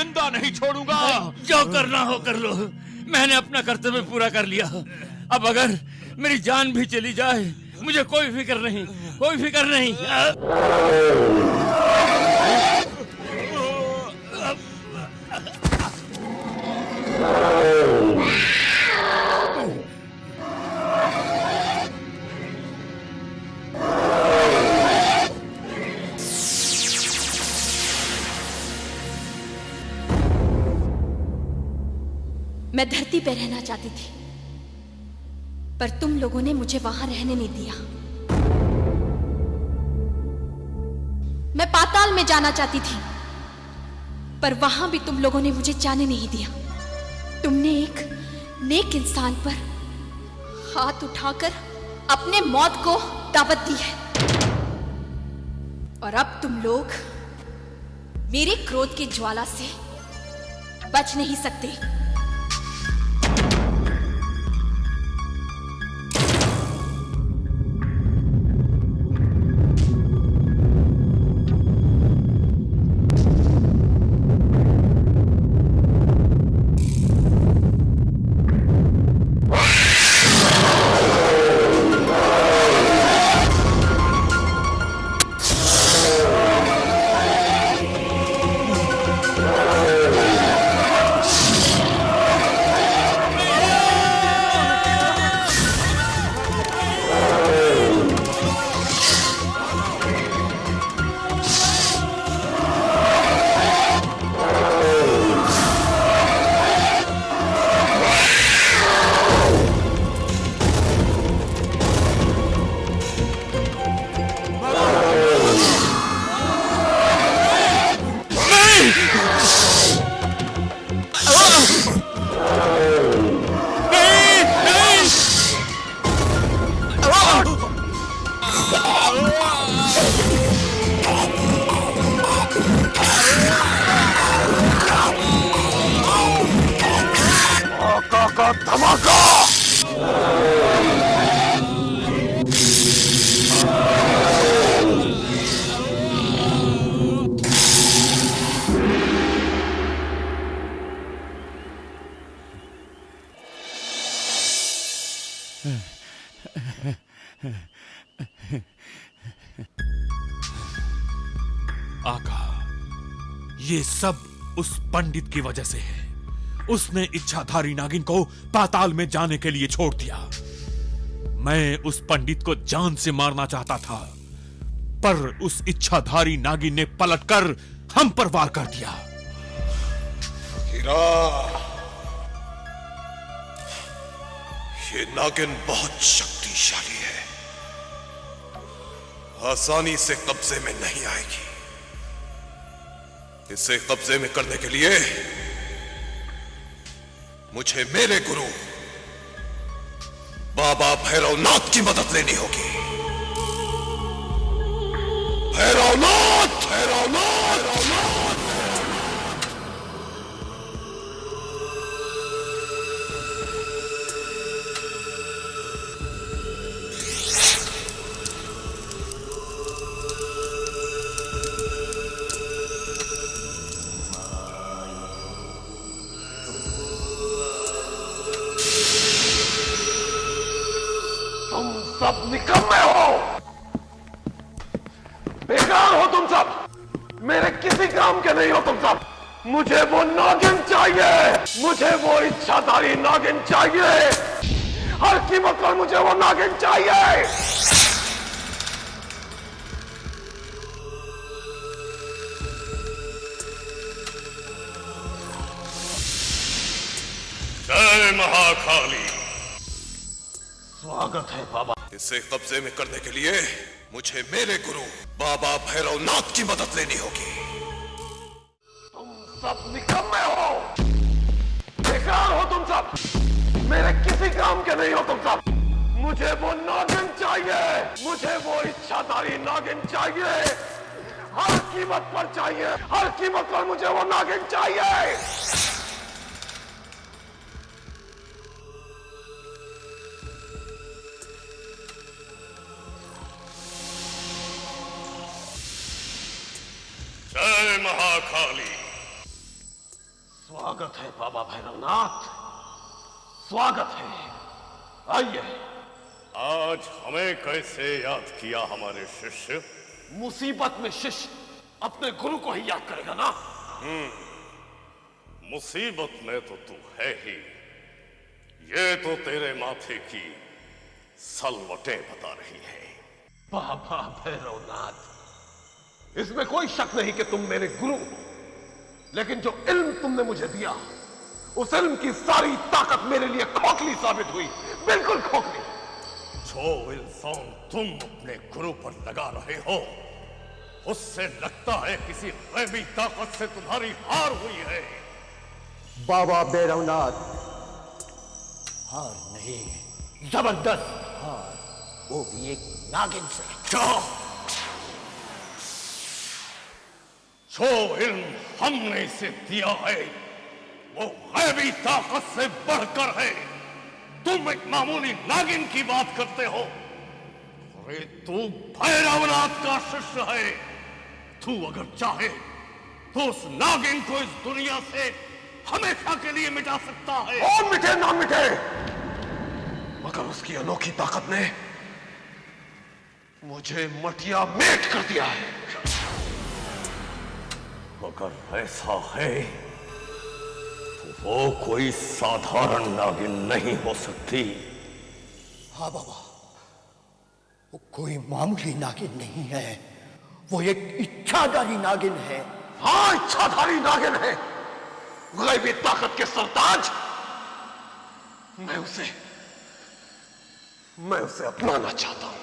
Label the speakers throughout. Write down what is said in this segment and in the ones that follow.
Speaker 1: जिंदा नहीं छोड़ूंगा।
Speaker 2: जो करना हो कर लो, मैंने अपना कर्तव्य पूरा कर लिया। अब अगर मेरी जान भी चली जाए मुझे कोई फिक्र नहीं, कोई फिक्र नहीं।
Speaker 3: मैं धरती पे रहना चाहती थी, पर तुम लोगों ने मुझे वहां रहने नहीं दिया। मैं पाताल में जाना चाहती थी, पर वहां भी तुम लोगों ने मुझे जाने नहीं दिया। तुमने एक नेक इंसान पर हाथ उठाकर अपने मौत को दावत दी है, और अब तुम लोग मेरे क्रोध की ज्वाला से बच नहीं सकते।
Speaker 1: आका, ये सब उस पंडित की वजह से है। उसने इच्छाधारी नागिन को पाताल में जाने के लिए छोड़ दिया। मैं उस पंडित को जान से मारना चाहता था, पर उस इच्छाधारी नागिन ने पलटकर हम पर वार कर दिया।
Speaker 4: हीरा, ये नागिन बहुत शक्तिशाली है, आसानी से कब्जे में नहीं आएगी। इसे कब्जे में करने के लिए मुझे मेरे गुरु बाबा भैरवनाथ की मदद लेनी होगी। भैरवनाथ, भैरवनाथ, भैरवनाथ। सब निकम्मे हो, बेकार हो तुम सब, मेरे किसी काम के नहीं हो तुम सब। मुझे वो नागिन चाहिए, मुझे वो इच्छाधारी नागिन चाहिए, हर कीमत पर मुझे वो नागिन चाहिए।
Speaker 1: जय महाकाली।
Speaker 4: स्वागत है बाबा। इसे कब्जे में करने के लिए मुझे मेरे गुरु बाबा भैरवनाथ की मदद लेनी होगी। तुम सब निकम्मे हो, बेकार हो तुम सब, मेरे किसी काम के नहीं हो तुम सब। मुझे वो नागिन चाहिए, मुझे वो इच्छाधारी नागिन चाहिए, हर कीमत पर चाहिए, हर कीमत पर मुझे वो नागिन चाहिए।
Speaker 1: जय महाकाली।
Speaker 4: स्वागत है बाबा भैरवनाथ, स्वागत है। आइए।
Speaker 5: आज हमें कैसे याद किया हमारे शिष्य?
Speaker 4: मुसीबत में शिष्य अपने गुरु को ही याद करेगा ना।
Speaker 5: मुसीबत में तो तू है ही। ये तो तेरे माथे की सलवटें बता रही है।
Speaker 4: बाबा भैरवनाथ, इसमें कोई शक नहीं कि तुम मेरे गुरु हो, लेकिन जो इल्म तुमने मुझे दिया, उस इल्म की सारी ताकत मेरे लिए खोखली साबित हुई, बिल्कुल खोखली।
Speaker 5: जो इल्जाम तुम अपने गुरु पर लगा रहे हो, उससे लगता है किसी गैबी ताकत से तुम्हारी हार हुई है।
Speaker 6: बाबा भैरवनाथ, हार नहीं, जबरदस्त हार, वो भी एक नागिन से।
Speaker 5: क्या? जो इल्म हमने इसे दिया है, वो गैबी ताकत से बढ़कर है। तुम एक मामूली नागिन की बात करते हो। अरे तू भैरवनाथ का शिष्य है। तू अगर चाहे तो उस नागिन को इस दुनिया से हमेशा के लिए मिटा सकता है।
Speaker 4: और मिटे ना मिटे, मगर उसकी अनोखी ताकत ने मुझे मटिया मेट कर दिया है।
Speaker 5: अगर ऐसा है तो वो कोई साधारण नागिन नहीं हो सकती।
Speaker 6: हाँ बाबा, वो कोई मामूली नागिन नहीं है, वो एक इच्छाधारी नागिन है।
Speaker 4: हाँ, इच्छाधारी नागिन है, गैबी ताकत के सरताज। मैं उसे अपनाना चाहता हूं।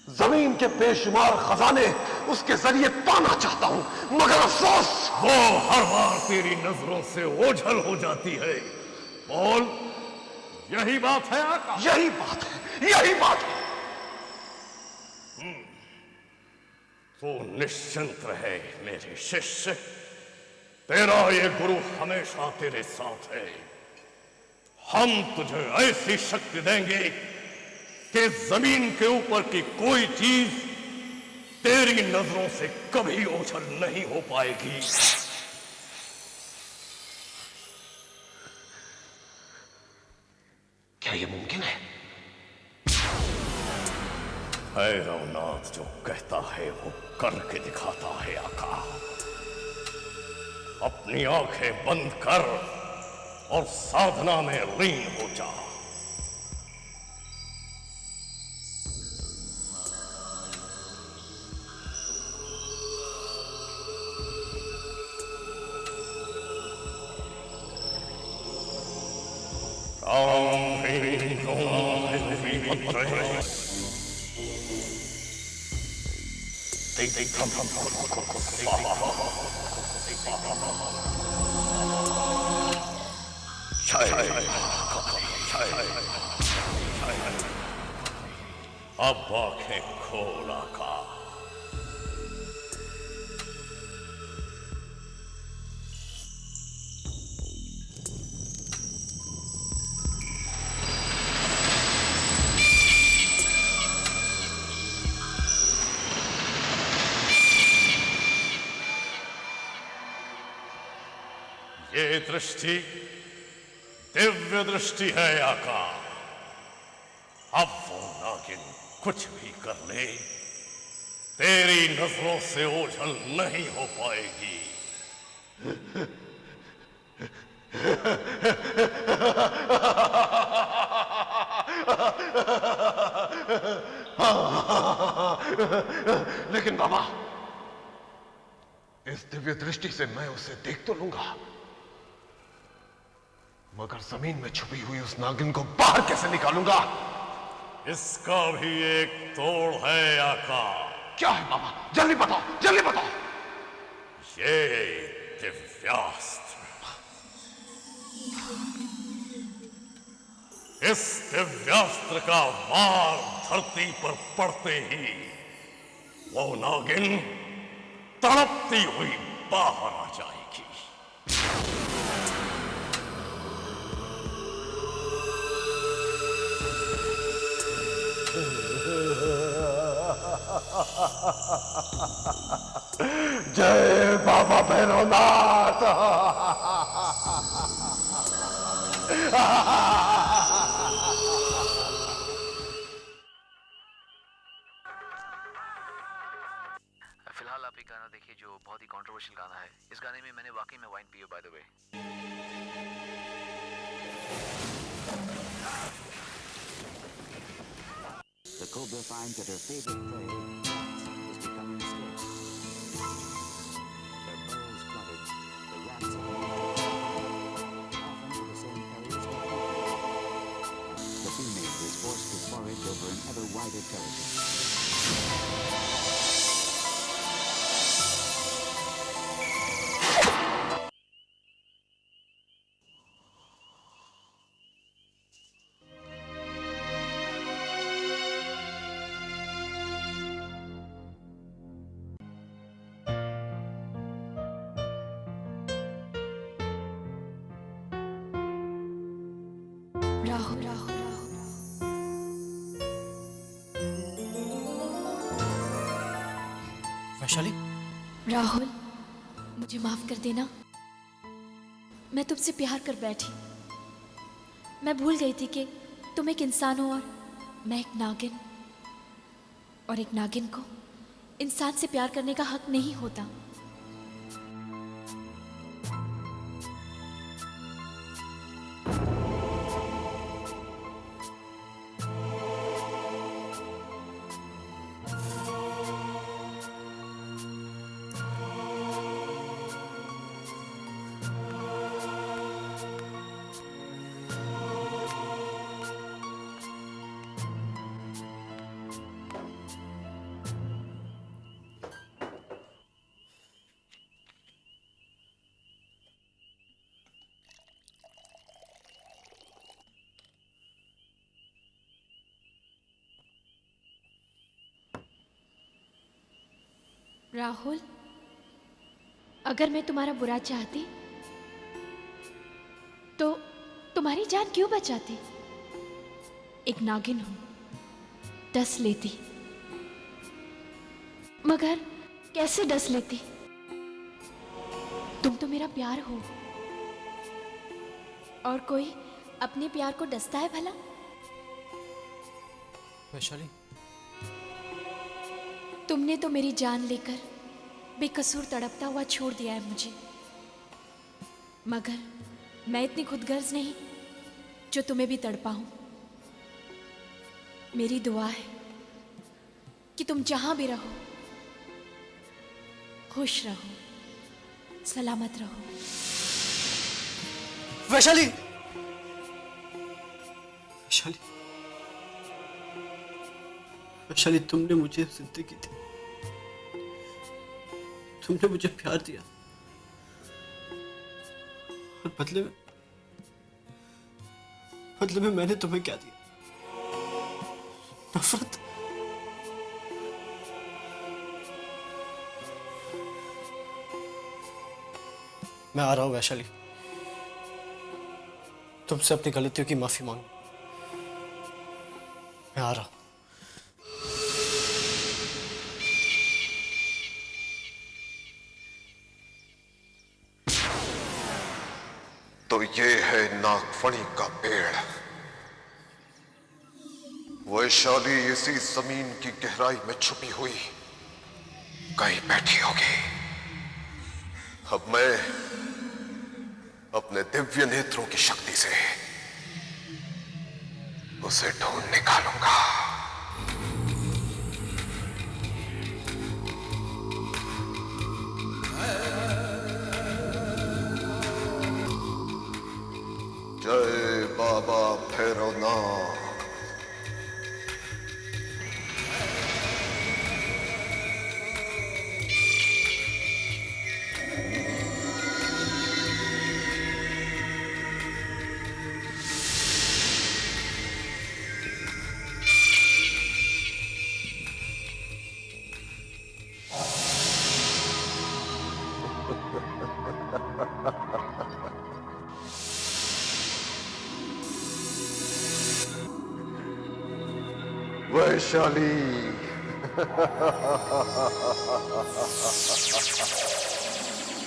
Speaker 4: जमीन के बेशुमार खजाने उसके जरिए पाना चाहता हूं, मगर अफसोस
Speaker 5: वो हर बार तेरी नजरों से ओझल हो जाती है। बोल, यही बात है आका?
Speaker 4: यही बात है, यही बात है।
Speaker 5: तू निश्चिंत रहे मेरे शिष्य, तेरा ये गुरु हमेशा तेरे साथ है। हम तुझे ऐसी शक्ति देंगे कि जमीन के ऊपर की कोई चीज तेरी नजरों से कभी ओझल नहीं हो पाएगी।
Speaker 4: क्या यह मुमकिन है?
Speaker 5: भैरवनाथ जो कहता है वो करके दिखाता है आका। अपनी आंखें बंद कर और साधना में लीन हो जा। राम ह्रीं क्रों ह्रीं अब आंखें खोला का। ये दृष्टि दिव्य दृष्टि है आका। अब वो नागिन कुछ भी कर ले, तेरी नजरों से ओझल नहीं हो पाएगी।
Speaker 4: लेकिन बाबा, इस दिव्य दृष्टि से मैं उसे देख तो लूंगा, मगर जमीन में छुपी हुई उस नागिन को बाहर कैसे निकालूंगा?
Speaker 5: इसका भी एक तोड़ है आका।
Speaker 4: क्या है बाबा? जल्दी बताओ, जल्दी बताओ।
Speaker 5: ये दिव्यास्त्र, इस दिव्यास्त्र का वार धरती पर पड़ते ही वो नागिन तड़पती हुई बाहर आ जाएगी।
Speaker 4: जय बाबा
Speaker 5: भैरवनाथ।
Speaker 7: फिलहाल आप एक गाना देखिए जो बहुत ही कंट्रोवर्शियल गाना है। इस गाने में मैंने वाकई में वाइन पी है, by the way.
Speaker 8: The cobra finds that her favorite prey is becoming scarce. Their burrows flooded, the rats are often to the same areas where people live. The female is forced to forage over an ever wider territory.
Speaker 3: Rahul Rahul
Speaker 6: Vaishali,
Speaker 3: Rahul, मुझे माफ कर देना। मैं तुमसे प्यार कर बैठी। मैं भूल गई थी कि तुम एक इंसान हो और मैं एक नागिन, और एक नागिन को इंसान से प्यार करने का हक नहीं होता। राहुल, अगर मैं तुम्हारा बुरा चाहती तो तुम्हारी जान क्यों बचाती? एक नागिन हूं, डस लेती। मगर कैसे डस लेती? तुम तो मेरा प्यार हो, और कोई अपने प्यार को डसता है भला?
Speaker 6: वैशाली,
Speaker 3: तुमने तो मेरी जान लेकर बेकसूर तड़पता हुआ छोड़ दिया है मुझे, मगर मैं इतनी खुदगर्ज नहीं जो तुम्हें भी तड़पाऊं। मेरी दुआ है कि तुम जहां भी रहो खुश रहो, सलामत रहो।
Speaker 6: वैशाली, वैशाली, वैशाली, तुमने मुझे जिंदगी दी, तुमने मुझे प्यार दिया, और बदले में मैंने तुम्हें क्या दिया? नफरत। मैं आ रहा हूं वैशाली, तुमसे अपनी गलतियों की माफी मांगू। मैं आ रहा हूं।
Speaker 4: तो ये है नागफणी का पेड़। वैशाली इसी जमीन की गहराई में छुपी हुई कहीं बैठी होगी। अब मैं अपने दिव्य नेत्रों की शक्ति से उसे ढूंढ निकालूंगा। जय बाबा भैरवनाथ। वैशाली,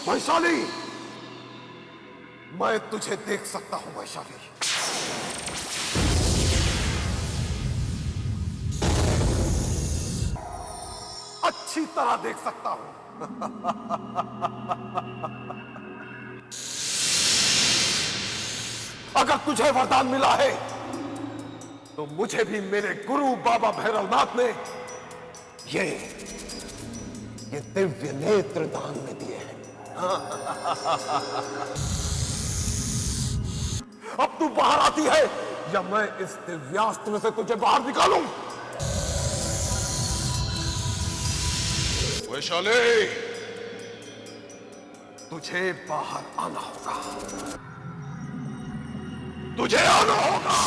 Speaker 4: वैशाली, मैं तुझे देख सकता हूं वैशाली। अच्छी तरह देख सकता हूं। अगर तुझे वरदान मिला है तो मुझे भी मेरे गुरु बाबा भैरवनाथ ने ये दिव्य नेत्र दान में दिए हैं। अब तू बाहर आती है या मैं इस दिव्यास्त्र से तुझे बाहर निकालूं? वैशाली, तुझे बाहर आना होगा, तुझे आना होगा।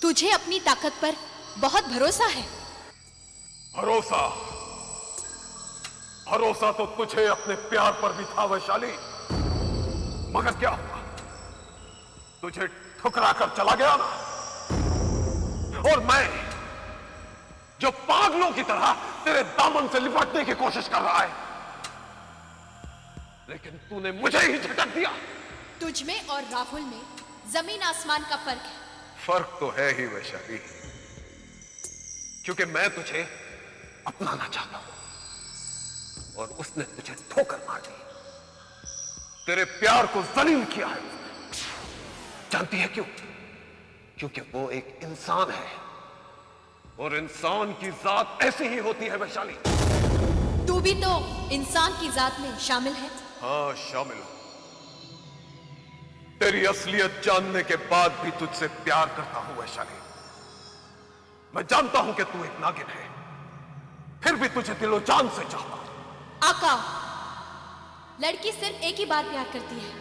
Speaker 3: तुझे अपनी ताकत पर बहुत भरोसा है।
Speaker 4: भरोसा? भरोसा तो तुझे अपने प्यार पर भी था वैशाली, मगर क्या हुआ? तुझे ठुकरा कर चला गया ना। और मैं जो पागलों की तरह तेरे दामन से लिपटने की कोशिश कर रहा है, लेकिन तूने मुझे ही झटक दिया।
Speaker 3: तुझ में और राहुल में जमीन आसमान का फर्क है।
Speaker 4: फर्क तो है ही वैशाली, क्योंकि मैं तुझे अपनाना चाहता हूं और उसने तुझे ठोकर मार दी। तेरे प्यार को जलील किया है उसने। जानती है क्यों? क्योंकि वो एक इंसान है और इंसान की जात ऐसी ही होती है वैशाली।
Speaker 3: तू भी तो इंसान की जात में शामिल है।
Speaker 4: हाँ, शामिल हूं। तेरी असलियत जानने के बाद भी तुझसे प्यार करता हूं वैशाली। मैं जानता हूं कि तू एक नागिन है, फिर भी तुझे दिलो जान से चाहता हूं।
Speaker 3: आका, लड़की सिर्फ एक ही बार प्यार करती है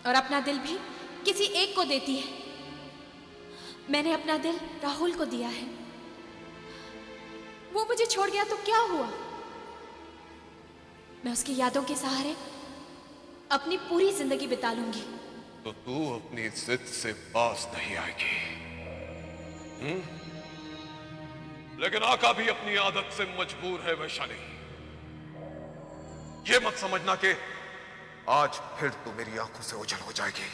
Speaker 3: और अपना दिल भी किसी एक को देती है। मैंने अपना दिल राहुल को दिया है। वो मुझे छोड़ गया तो क्या हुआ? मैं उसकी यादों के सहारे अपनी पूरी जिंदगी बिता लूंगी।
Speaker 4: तो तू अपनी जिद से बाज नहीं आएगी। लेकिन आका भी अपनी आदत से मजबूर है वैशाली। ये मत समझना कि आज फिर तू मेरी आंखों से ओझल हो जाएगी,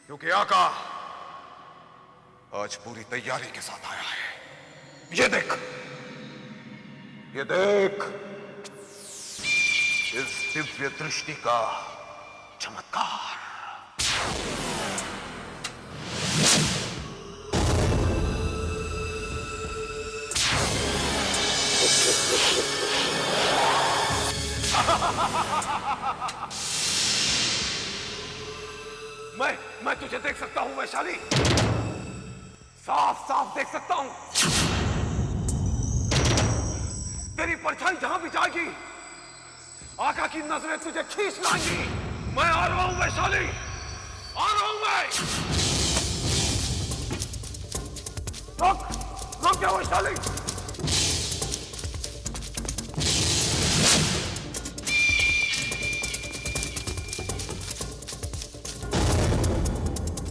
Speaker 4: क्योंकि आका आज पूरी तैयारी के साथ आया है। ये देख, ये देख इस दिव्य दृष्टि का चमत्कार। मैं तुझे देख सकता हूं वैशाली, साफ साफ देख सकता हूं। तेरी परछाई जहां भी जाएगी, आका की नजरें तुझे खींच लाएंगी। मैं आ रहा हूं वैशाली, आ रहा हूं मैं। रुक जा वैशाली।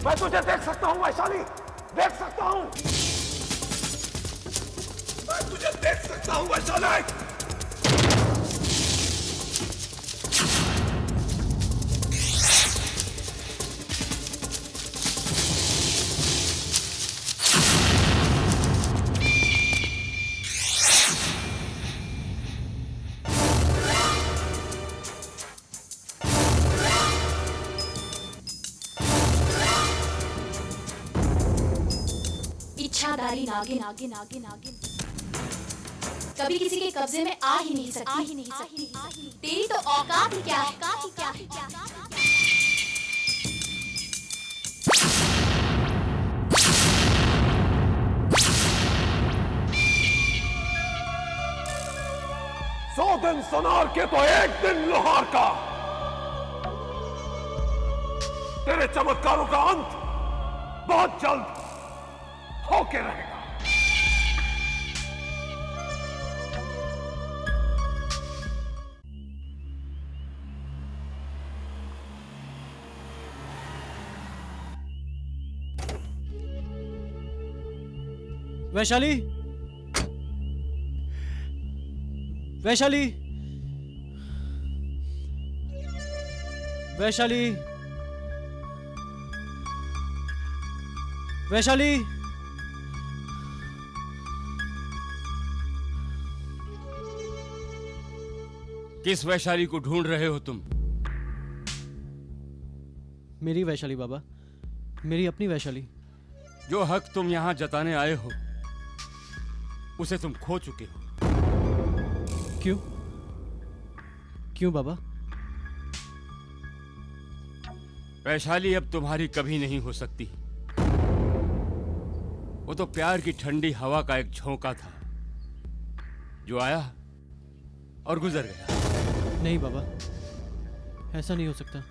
Speaker 4: मैं तुझे देख सकता हूं वैशाली, देख सकता हूं। मैं तुझे देख सकता हूं वैशाली।
Speaker 3: इच्छाधारी नागिन नागिन नागिन नागिन कभी किसी के कब्जे में आ ही नहीं सकती। तेरी तो औकात ही क्या है।
Speaker 4: 100 दिन सोनार के तो 1 दिन लोहार का। तेरे चमत्कारों का अंत बहुत जल्द होके रहेगा।
Speaker 9: वैशाली, वैशाली, वैशाली, वैशाली।
Speaker 2: किस वैशाली को ढूंढ रहे हो तुम?
Speaker 9: मेरी वैशाली बाबा, मेरी अपनी वैशाली।
Speaker 2: जो हक तुम यहां जताने आए हो उसे तुम खो चुके हो।
Speaker 9: क्यों? क्यों बाबा?
Speaker 2: वैशाली अब तुम्हारी कभी नहीं हो सकती। वो तो प्यार की ठंडी हवा का एक झोंका था जो आया और गुजर गया।
Speaker 9: नहीं बाबा, ऐसा नहीं हो सकता,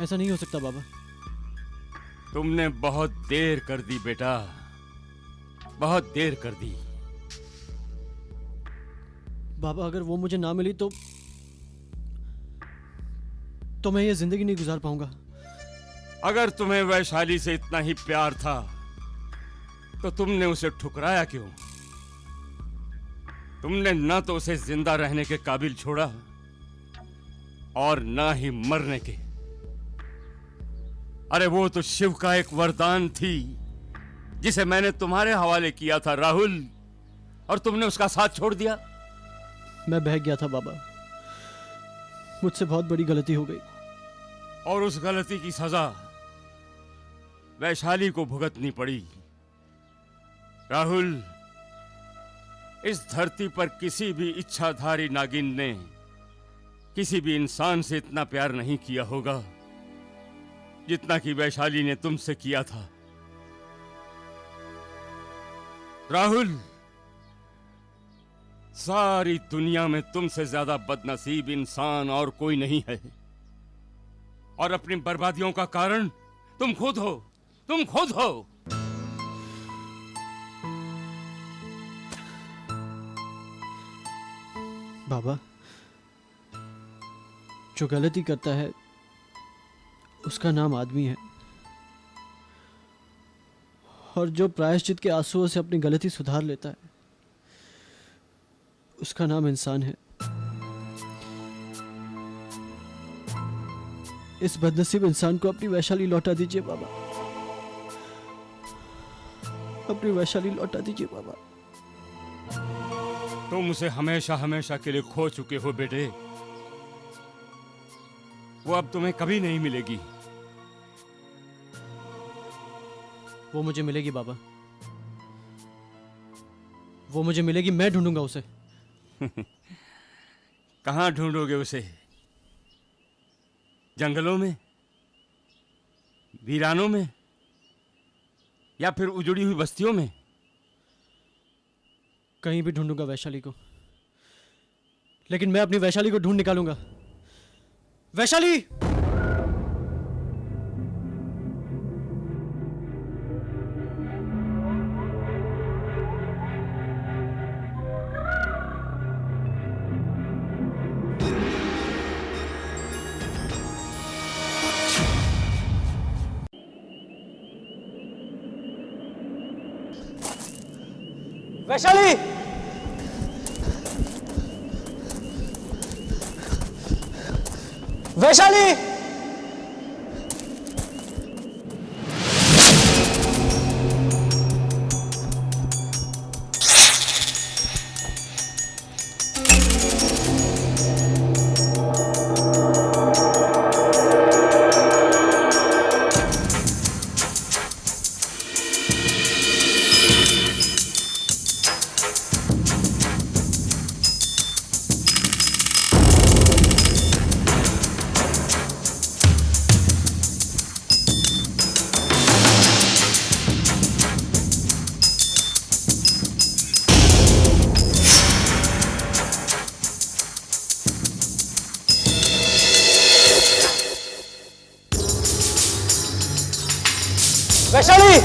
Speaker 9: ऐसा नहीं हो सकता बाबा।
Speaker 2: तुमने बहुत देर कर दी बेटा, बहुत देर कर दी।
Speaker 9: बाबा अगर वो मुझे ना मिली तो मैं ये जिंदगी नहीं गुजार पाऊंगा।
Speaker 2: अगर तुम्हें वैशाली से इतना ही प्यार था तो तुमने उसे ठुकराया क्यों? तुमने ना तो उसे जिंदा रहने के काबिल छोड़ा और ना ही मरने के। अरे वो तो शिव का एक वरदान थी जिसे मैंने तुम्हारे हवाले किया था राहुल, और तुमने उसका साथ छोड़ दिया।
Speaker 9: मैं बहक गया था बाबा, मुझसे बहुत बड़ी गलती हो गई।
Speaker 2: और उस गलती की सजा वैशाली को भुगतनी पड़ी। राहुल, इस धरती पर किसी भी इच्छाधारी नागिन ने किसी भी इंसान से इतना प्यार नहीं किया होगा जितना कि वैशाली ने तुमसे किया था। राहुल, सारी दुनिया में तुमसे ज्यादा बदनसीब इंसान और कोई नहीं है, और अपनी बर्बादियों का कारण तुम खुद हो, तुम खुद हो।
Speaker 9: बाबा, जो गलती करता है उसका नाम आदमी है, और जो प्रायश्चित के आंसुओं से अपनी गलती सुधार लेता है उसका नाम इंसान है। इस बदनसीब इंसान को अपनी वैशाली लौटा दीजिए बाबा, अपनी वैशाली लौटा दीजिए बाबा।
Speaker 2: तुम उसे हमेशा हमेशा के लिए खो चुके हो बेटे। वो अब तुम्हें कभी नहीं मिलेगी।
Speaker 9: वो मुझे मिलेगी बाबा, वो मुझे मिलेगी, मैं ढूंढूंगा उसे।
Speaker 2: कहां ढूंढोगे उसे? जंगलों में, वीरानों में, या फिर उजड़ी हुई बस्तियों में?
Speaker 9: कहीं भी ढूंढूंगा वैशाली को, लेकिन मैं अपनी वैशाली को ढूंढ निकालूंगा। वैशाली! वैशाली! वैशाली! वैशाली!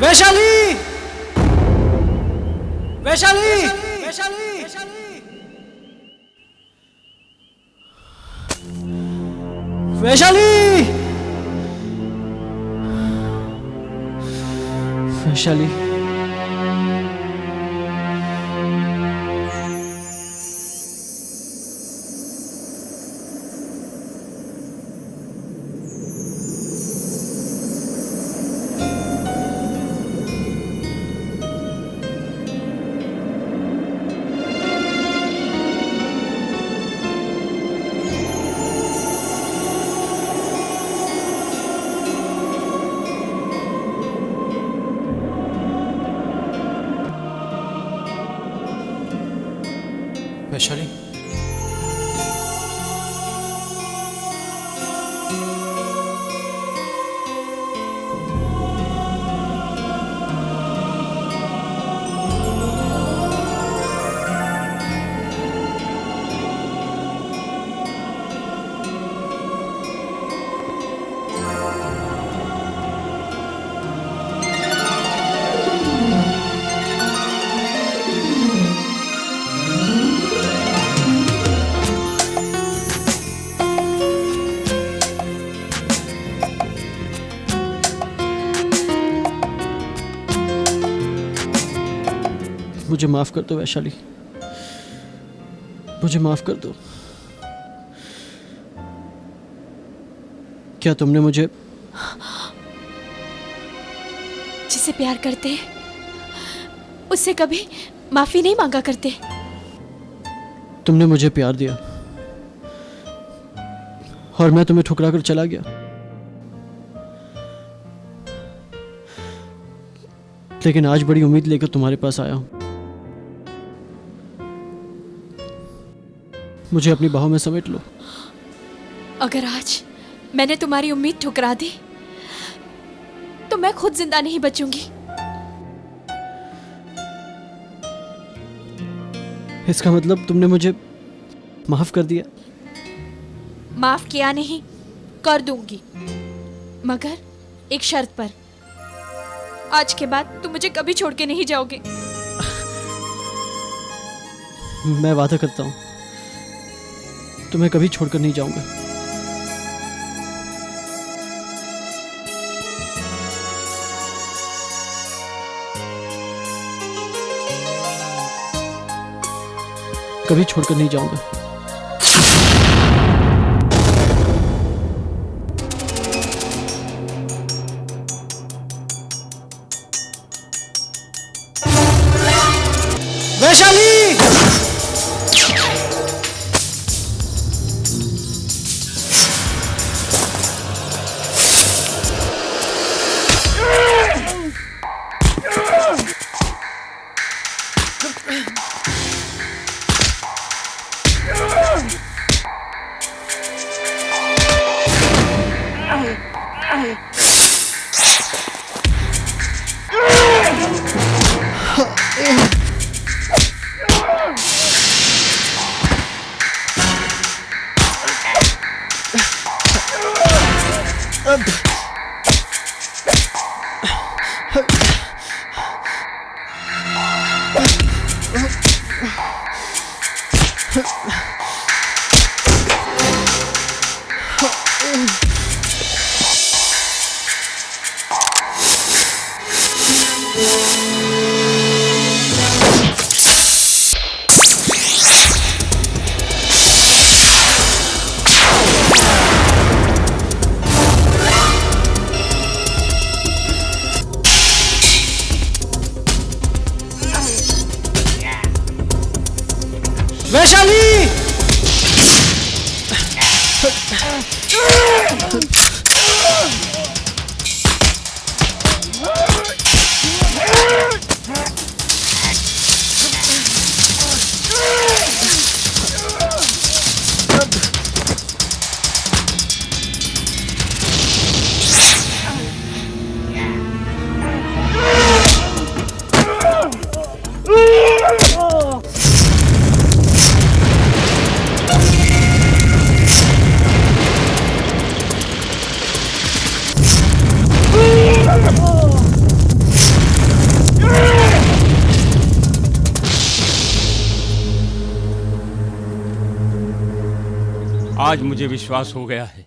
Speaker 9: वैशाली! वैशाली! वैशाली! वैशाली! वैशाली! वैशाली! मुझे माफ कर दो वैशाली, मुझे माफ कर दो। क्या तुमने मुझे
Speaker 3: जिसे प्यार करते हैं उससे कभी माफी नहीं मांगा करते।
Speaker 9: तुमने मुझे प्यार दिया और मैं तुम्हें ठुकरा कर चला गया, लेकिन आज बड़ी उम्मीद लेकर तुम्हारे पास आया हूं। मुझे अपनी बाहों में समेट लो।
Speaker 3: अगर आज मैंने तुम्हारी उम्मीद ठुकरा दी तो मैं खुद जिंदा नहीं बचूंगी।
Speaker 9: इसका मतलब तुमने मुझे माफ कर दिया?
Speaker 3: माफ किया नहीं, कर दूंगी, मगर एक शर्त पर। आज के बाद तुम मुझे कभी छोड़ के नहीं जाओगे।
Speaker 9: मैं वादा करता हूं तुम्हें कभी छोड़कर नहीं जाऊंगा। कभी छोड़कर नहीं जाऊंगा। वैशाली! वैशाली!
Speaker 2: आज मुझे विश्वास हो गया है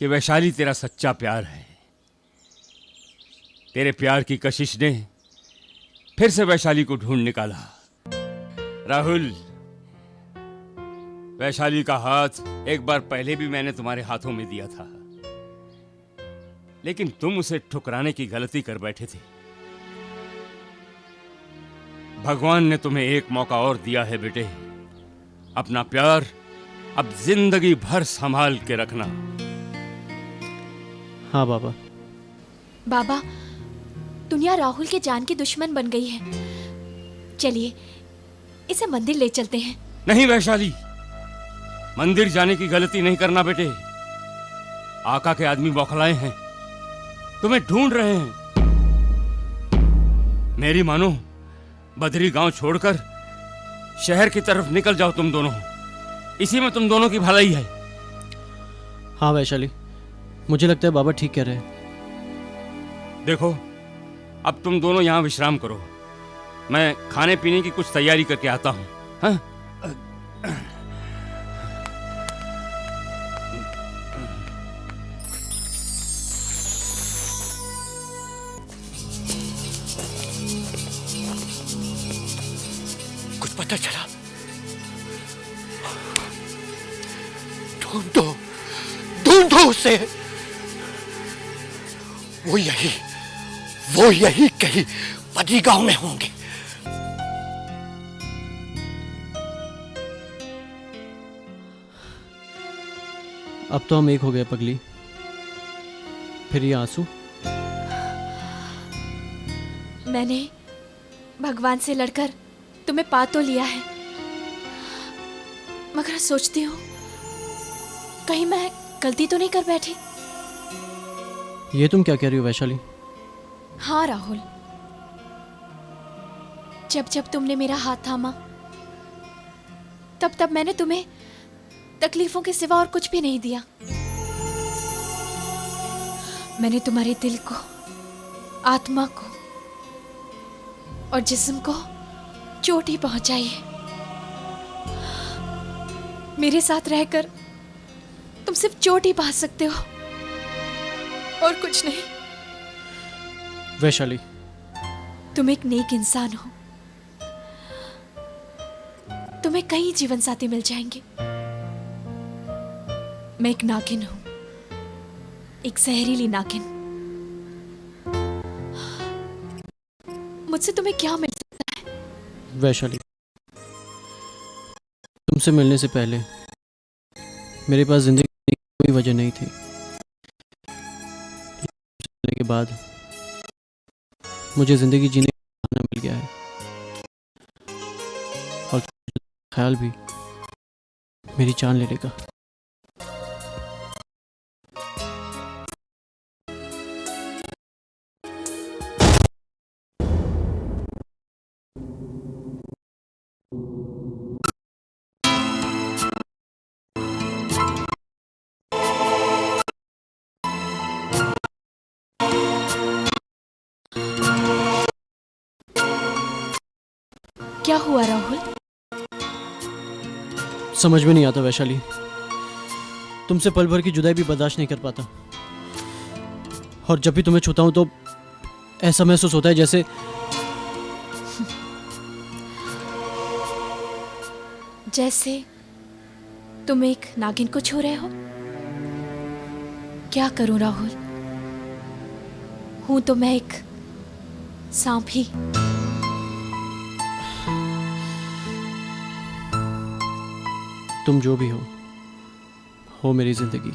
Speaker 2: कि वैशाली तेरा सच्चा प्यार है। तेरे प्यार की कशिश ने फिर से वैशाली को ढूंढ निकाला। राहुल, वैशाली का हाथ एक बार पहले भी मैंने तुम्हारे हाथों में दिया था, लेकिन तुम उसे ठुकराने की गलती कर बैठे थे। भगवान ने तुम्हें एक मौका और दिया है बेटे। अपना प्यार अब जिंदगी भर संभाल के रखना।
Speaker 9: हाँ बाबा।
Speaker 3: बाबा, दुनिया राहुल के जान की दुश्मन बन गई है। चलिए इसे मंदिर ले चलते हैं।
Speaker 2: नहीं वैशाली, मंदिर जाने की गलती नहीं करना बेटे। आका के आदमी बौखलाए हैं, तुम्हें ढूंढ रहे हैं। मेरी मानो, बदरी गांव छोड़कर शहर की तरफ निकल जाओ तुम दोनों। इसी में तुम दोनों की भलाई है।
Speaker 9: हाँ वैशाली, मुझे लगता है बाबा ठीक कह रहे हैं।
Speaker 2: देखो, अब तुम दोनों यहां विश्राम करो। मैं खाने पीने की कुछ तैयारी करके आता हूं। हाँ?
Speaker 6: कुछ पता चला? ढूंढो, ढूंढो उसे। वो यही कहीं बदरी गांव में होंगे।
Speaker 9: अब तो हम एक हो गए पगली। फिर ये आंसू?
Speaker 3: मैंने भगवान से लड़कर तुम्हें पा तो लिया है, मगर सोचती हूँ कहीं मैं गलती तो नहीं कर बैठी।
Speaker 9: ये तुम क्या कह रही हो वैशाली?
Speaker 3: हाँ राहुल, जब जब तुमने मेरा हाथ थामा तब तब मैंने तुम्हें तकलीफों के सिवा और कुछ भी नहीं दिया। मैंने तुम्हारे दिल को, आत्मा को और जिस्म को चोट ही पहुंचाई है। मेरे साथ रहकर तुम सिर्फ चोट ही पा सकते हो और कुछ नहीं।
Speaker 9: वैशाली,
Speaker 3: तुम एक नेक इंसान हो। तुम्हें कई जीवन साथी मिल जाएंगे। मैं एक नागिन हूं, एक जहरीली नागिन। मुझसे तुम्हें क्या मिल सकता है?
Speaker 9: वैशाली, तुमसे मिलने से पहले मेरे पास जिंदगी की कोई वजह नहीं थी। मिलने के बाद मुझे जिंदगी जीने का बहाना मिल गया है, और ख्याल भी मेरी जान ले लेगा।
Speaker 3: क्या हुआ राहुल?
Speaker 9: समझ में नहीं आता वैशाली। तुमसे पल भर की जुदाई भी बर्दाश्त नहीं कर पाता, और जब भी तुम्हें छूता हूं तो ऐसा महसूस होता है जैसे
Speaker 3: तुम एक नागिन को छू रहे हो। क्या करूं राहुल, हूं तो मैं एक सांप ही।
Speaker 9: तुम जो भी हो मेरी जिंदगी।